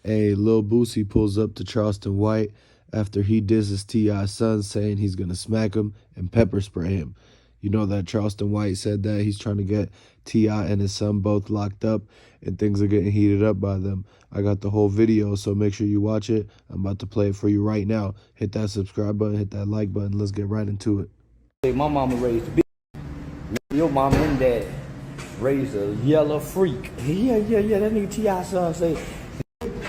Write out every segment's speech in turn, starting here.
Hey, Lil Boosie pulls up to Charleston White after he disses T.I.'s son, saying he's going to smack him and pepper spray him. You know that Charleston White said that he's trying to get T.I. and his son both locked up, and things are getting heated up by them. I got the whole video, so make sure you watch it. I'm about to play it for you right now. Hit that subscribe button, hit that like button. Let's get right into it. My mama raised a big. Your mama and dad raised a yellow freak. Yeah. That nigga T.I. son say,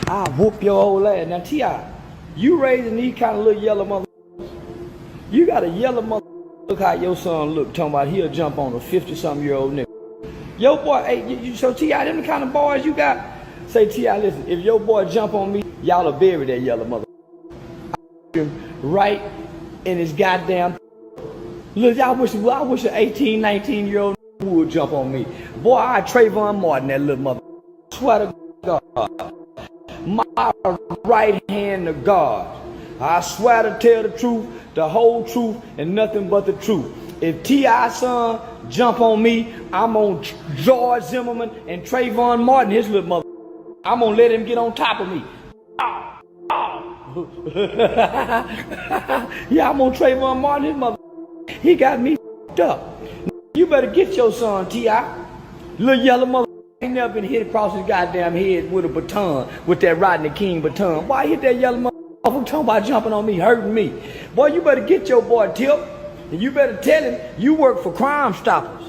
I whoop your old ass. Now T.I., you raising these kind of little yellow mother. You got a yellow mother. Look how your son look. Talking about he'll jump on a 50-something-year-old nigga. Yo boy, hey, so T.I., them the kind of boys you got. Say T.I., listen, if your boy jump on me, y'all will bury that yellow mother. Right in his goddamn. Look, I wish an 18, 19-year-old would jump on me. Boy, I Trayvon Martin, that little mother. I swear to God. My right hand to God. I swear to tell the truth, the whole truth, and nothing but the truth. If T.I. son jump on me, I'm on George Zimmerman and Trayvon Martin, his little mother. I'm gonna let him get on top of me. Yeah, I'm on Trayvon Martin, his mother. He got me up. You better get your son, T.I. Little yellow mother ain't never been hit across his goddamn head with a baton, with that Rodney King baton. Boy, hit that yellow mother. I'm talking about jumping on me, hurting me. Boy, you better get your boy Tip, and you better tell him you work for Crime Stoppers.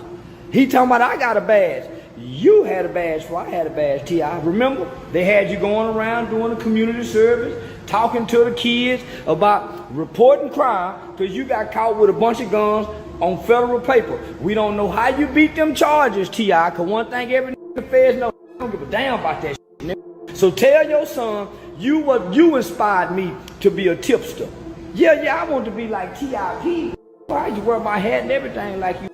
He talking about I got a badge. You had a badge before I had a badge, T.I. Remember? They had you going around doing a community service, talking to the kids about reporting crime because you got caught with a bunch of guns on federal paper. We don't know how you beat them charges, T.I., because one thing every nigga feds know, I don't give a damn about that shit, nigga. So tell your son you inspired me to be a tipster. Yeah, I want to be like T.I.P. I used to wear my hat and everything like you.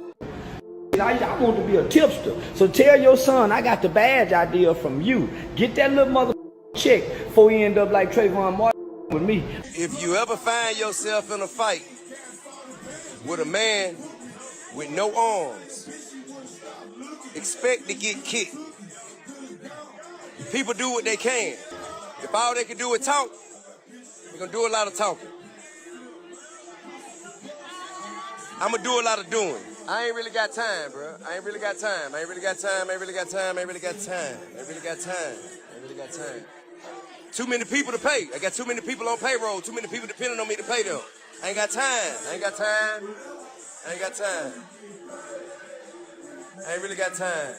I want to be a tipster. So tell your son I got the badge idea from you. Get that little mother check before he end up like Trayvon Martin with me. If you ever find yourself in a fight with a man with no arms, expect to get kicked. People do what they can. If all they can do is talk, they're gonna do a lot of talking. I'm gonna do a lot of doing. I ain't really got time, bro. I ain't really got time. Too many people to pay. I got too many people on payroll. Too many people depending on me to pay them. I ain't got time. I ain't really got time.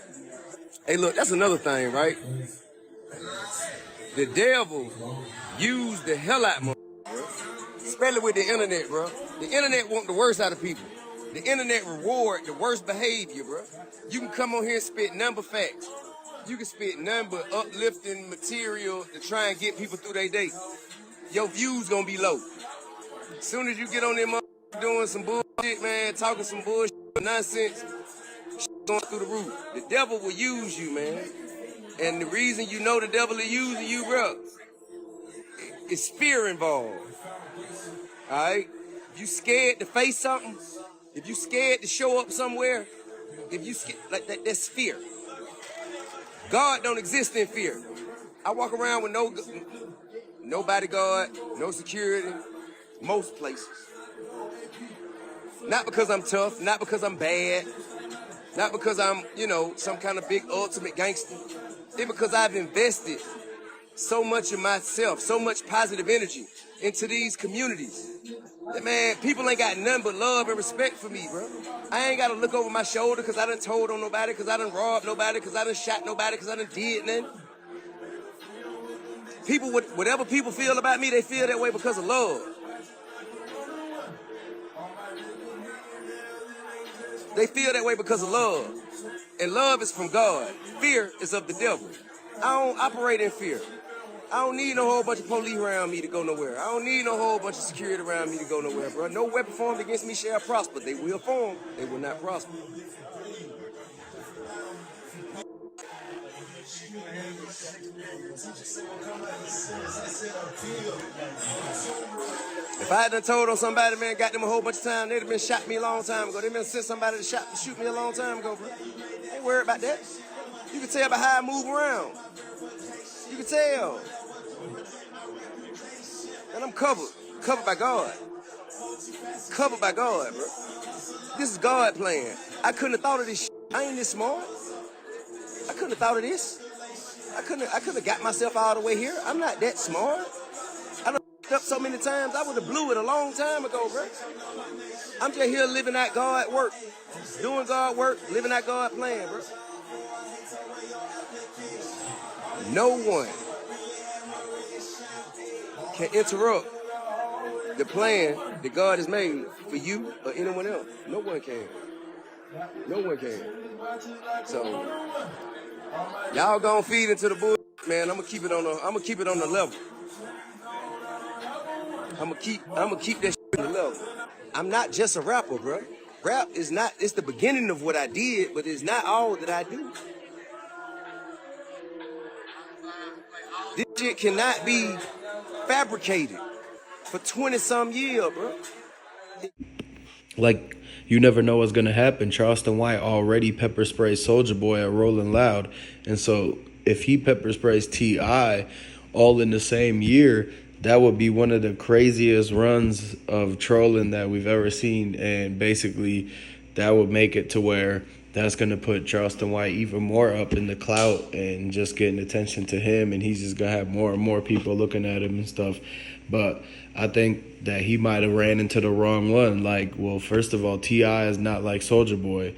Hey, look, that's another thing, right? The devil used the hell out of me, bro. Especially with the internet, bro. The internet want the worst out of people. The internet reward the worst behavior, bro. You can come on here and spit number facts. You can spit nothing but uplifting material to try and get people through their day. Your views gonna be low. As soon as you get on them doing some bullshit, man, talking some bullshit, nonsense, going through the roof. The devil will use you, man. And the reason you know the devil is using you, bro, is fear involved. All right? If you scared to face something, if you scared to show up somewhere, if you scared, like that's fear. God don't exist in fear. I walk around with no bodyguard, no security, most places. Not because I'm tough, not because I'm bad, not because I'm, some kind of big ultimate gangster. It's because I've invested so much of myself, so much positive energy into these communities. That, man, people ain't got nothing but love and respect for me, bro. I ain't got to look over my shoulder because I done told on nobody, because I done robbed nobody, because I done shot nobody, because I done did nothing. People, whatever people feel about me, they feel that way because of love. They feel that way because of love. And love is from God. Fear is of the devil. I don't operate in fear. I don't need no whole bunch of police around me to go nowhere. I don't need no whole bunch of security around me to go nowhere, bro. No weapon formed against me shall prosper. They will form. They will not prosper. If I had done told on somebody, man, got them a whole bunch of time, they'd have been shot me a long time ago. They'd been sent somebody to shoot me a long time ago, bro. I ain't worried about that. You can tell by how I move around. You can tell. And I'm covered by God. Covered by God, bro. This is God playing. I couldn't have thought of this shit. I ain't this smart. I couldn't have thought of this. I couldn't have got myself all the way here. I'm not that smart. I done up so many times, I would have blew it a long time ago, bro. I'm just here living out God work. Doing God work, living out God plan, bro. No one can interrupt the plan that God has made for you or anyone else. No one can. No one can. So y'all gonna feed into the bull, man. I'm gonna keep it on the level. I'm gonna keep that shit on the level. I'm not just a rapper, bro. Rap is not, it's the beginning of what I did, but it's not all that I do. This shit cannot be fabricated for 20-some years, bro. Like, you never know what's gonna happen. Charleston White already pepper sprayed Soulja Boy at Rolling Loud, and so if he pepper sprays T.I. all in the same year, that would be one of the craziest runs of trolling that we've ever seen, and basically that would make it to where that's going to put Charleston White even more up in the clout and just getting attention to him, and he's just going to have more and more people looking at him and stuff. But I think that he might have ran into the wrong one. Like, well, first of all, T.I. is not like Soulja Boy,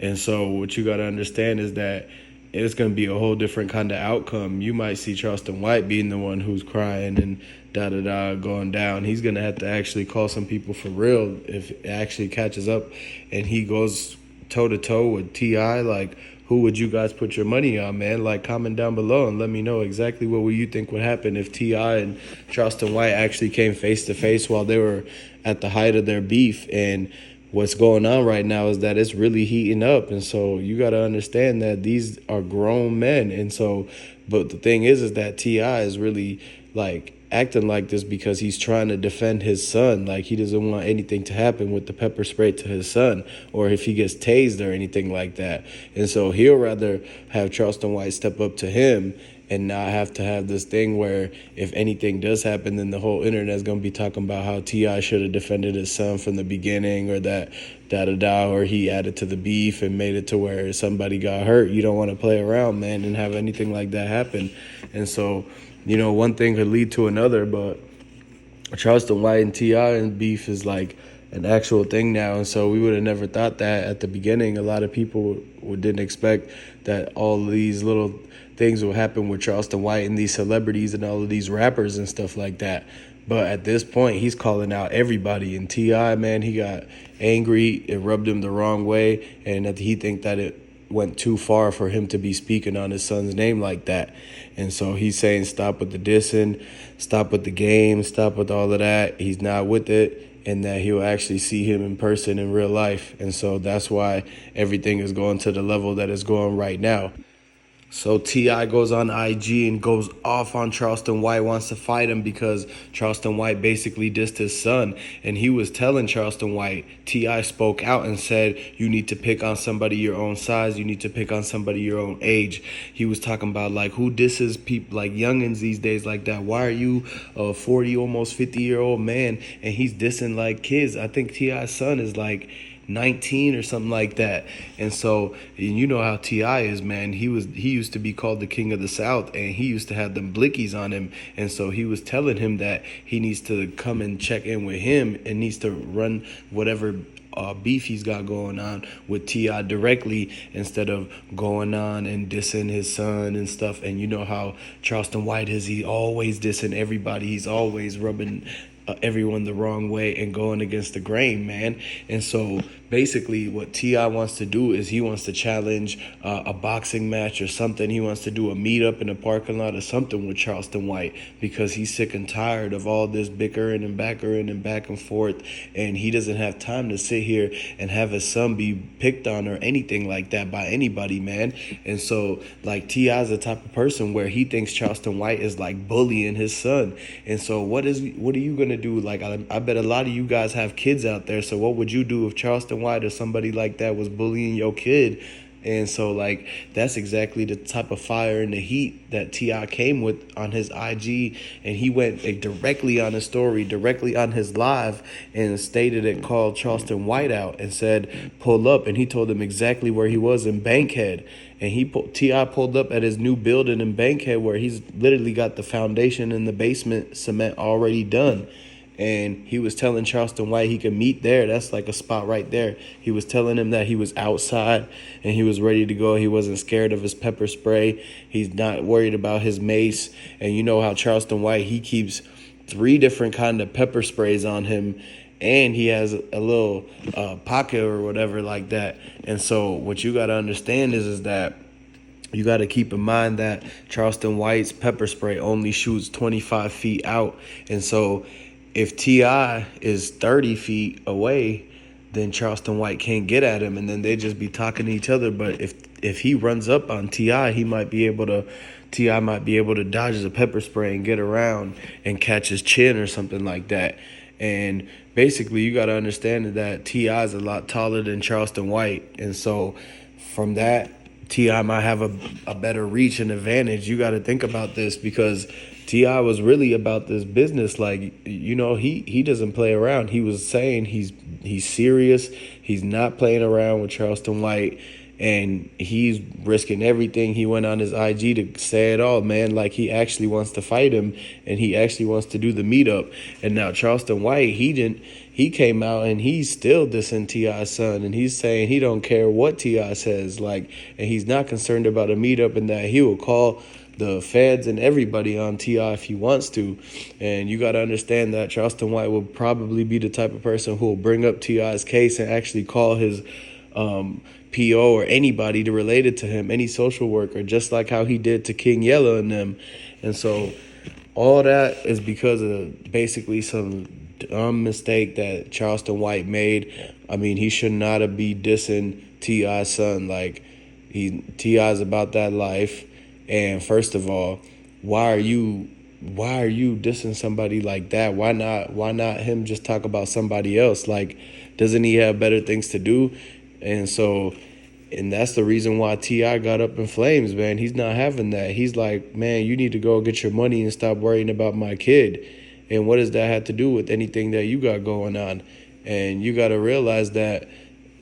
and so what you got to understand is that it's going to be a whole different kind of outcome. You might see Charleston White being the one who's crying and da-da-da going down. He's going to have to actually call some people for real if it actually catches up and he goes toe-to-toe with T.I. Like, who would you guys put your money on, man? Like, comment down below and let me know exactly what you think would happen if T.I. and Charleston White actually came face-to-face while they were at the height of their beef. And what's going on right now is that it's really heating up. And so you got to understand that these are grown men. And so, but the thing is that T.I. is really like acting like this because he's trying to defend his son. Like, he doesn't want anything to happen with the pepper spray to his son, or if he gets tased or anything like that. And so he'll rather have Charleston White step up to him and not have to have this thing where if anything does happen, then the whole internet is going to be talking about how T.I. should have defended his son from the beginning, or that da-da-da, or he added to the beef and made it to where somebody got hurt. You don't want to play around, man, and have anything like that happen. And so, you know, one thing could lead to another, but Charleston White and T.I. and beef is like an actual thing now. And so we would have never thought that at the beginning. A lot of people didn't expect that all of these little things would happen with Charleston White and these celebrities and all of these rappers and stuff like that. But at this point, he's calling out everybody. And T.I., man, he got angry. It rubbed him the wrong way. And that he think that it went too far for him to be speaking on his son's name like that. And so he's saying stop with the dissing, stop with the game, stop with all of that. He's not with it, and that he'll actually see him in person in real life. And so that's why everything is going to the level that it's going right now. So T.I. goes on IG and goes off on Charleston White, wants to fight him because Charleston White basically dissed his son. And he was telling Charleston White, T.I. spoke out and said, you need to pick on somebody your own size. You need to pick on somebody your own age. He was talking about, like, who disses people, like youngins these days like that? Why are you a 40, almost 50-year-old man? And he's dissing, like, kids. I think T.I.'s son is, like, 19 or something like that. And so, and you know how T.I. is, man. He used to be called the king of the South, and he used to have them blickies on him. And so he was telling him that he needs to come and check in with him and needs to run whatever beef he's got going on with T.I. directly, instead of going on and dissing his son and stuff. And you know how Charleston White is. He always dissing everybody. He's always rubbing everyone the wrong way and going against the grain, man. And so basically what T.I. wants to do is he wants to challenge a boxing match or something. He wants to do a meetup in a parking lot or something with Charleston White, because he's sick and tired of all this bickering and backering and back and forth, and he doesn't have time to sit here and have his son be picked on or anything like that by anybody, man. And so, like, T.I. is the type of person where he thinks Charleston White is like bullying his son. And so what are you gonna do? Like, I bet a lot of you guys have kids out there, so what would you do if Charleston White or somebody like that was bullying your kid? And so, like, that's exactly the type of fire and the heat that T.I. came with on his IG. And he went directly on his story, directly on his live, and stated it, called Charleston White out and said, pull up. And he told him exactly where he was in Bankhead. And T.I. pulled up at his new building in Bankhead, where he's literally got the foundation and the basement cement already done. And he was telling Charleston White he could meet there. That's like a spot right there. He was telling him that he was outside and he was ready to go. He wasn't scared of his pepper spray. He's not worried about his mace. And you know how Charleston White, he keeps 3 different kind of pepper sprays on him. And he has a little pocket or whatever like that. And so what you got to understand is that you got to keep in mind that Charleston White's pepper spray only shoots 25 feet out. And so if T.I. is 30 feet away, then Charleston White can't get at him, and then they just be talking to each other. But if he runs up on T.I., T.I. might be able to dodge the pepper spray and get around and catch his chin or something like that. And basically, you got to understand that T.I. is a lot taller than Charleston White, and so from that, T.I. might have a better reach and advantage. You got to think about this, because T.I. was really about this business. Like, you know, he doesn't play around. He was saying he's serious. He's not playing around with Charleston White, and he's risking everything. He went on his IG to say it all, man. Like, he actually wants to fight him, and he actually wants to do the meetup. And now Charleston White, he came out and he's still dissing T.I.'s son, and he's saying he don't care what T.I. says, like, and he's not concerned about a meetup, and that he will call the feds and everybody on T.I. if he wants to. And you got to understand that Charleston White will probably be the type of person who will bring up T.I.'s case and actually call his PO or anybody to relate it to him, any social worker, just like how he did to King Yella and them. And so all that is because of basically some dumb mistake that Charleston White made. I mean, he should not have be dissing T.I.'s son. Like, T.I.'s about that life. And first of all, why are you dissing somebody like that? Why not him just talk about somebody else? Like, doesn't he have better things to do? And that's the reason why T.I. got up in flames, man. He's not having that. He's like, man, you need to go get your money and stop worrying about my kid. And what does that have to do with anything that you got going on? And you got to realize that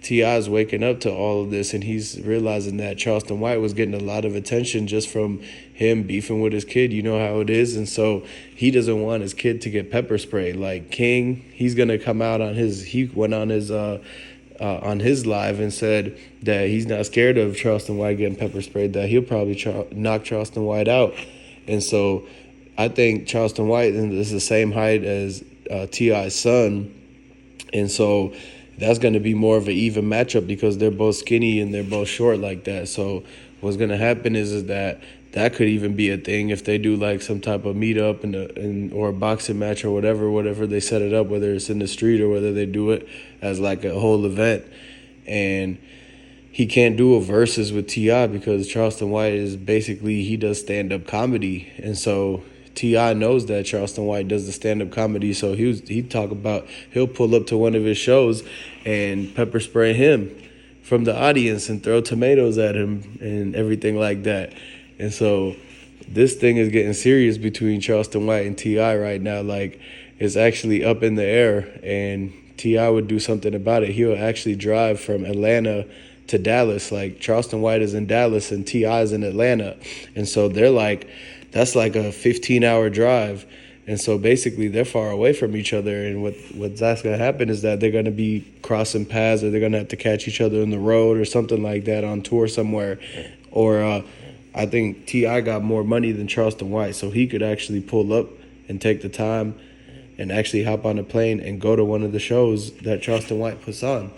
T.I.'s waking up to all of this, and he's realizing that Charleston White was getting a lot of attention just from him beefing with his kid. You know how it is. And so he doesn't want his kid to get pepper sprayed. Like King, he's going to come out he went on his live and said that he's not scared of Charleston White getting pepper sprayed, that he'll probably knock Charleston White out. And so I think Charleston White is the same height as T.I.'s son. And so that's going to be more of an even matchup because they're both skinny and they're both short like that. So what's going to happen is that could even be a thing if they do like some type of meetup or a boxing match or whatever they set it up, whether it's in the street or whether they do it as like a whole event. And he can't do a versus with T.I. because Charleston White is basically, he does stand-up comedy. And so T.I. knows that Charleston White does the stand-up comedy, so he'll pull up to one of his shows and pepper spray him from the audience and throw tomatoes at him and everything like that. And so this thing is getting serious between Charleston White and T.I. right now. Like, it's actually up in the air, and T.I. would do something about it. He'll actually drive from Atlanta to Dallas. Like, Charleston White is in Dallas and T.I. is in Atlanta. And so that's like a 15-hour drive. And so basically they're far away from each other. And what's going to happen is that they're going to be crossing paths, or they're going to have to catch each other on the road or something like that on tour somewhere. Or I think T.I. got more money than Charleston White, so he could actually pull up and take the time and actually hop on a plane and go to one of the shows that Charleston White puts on.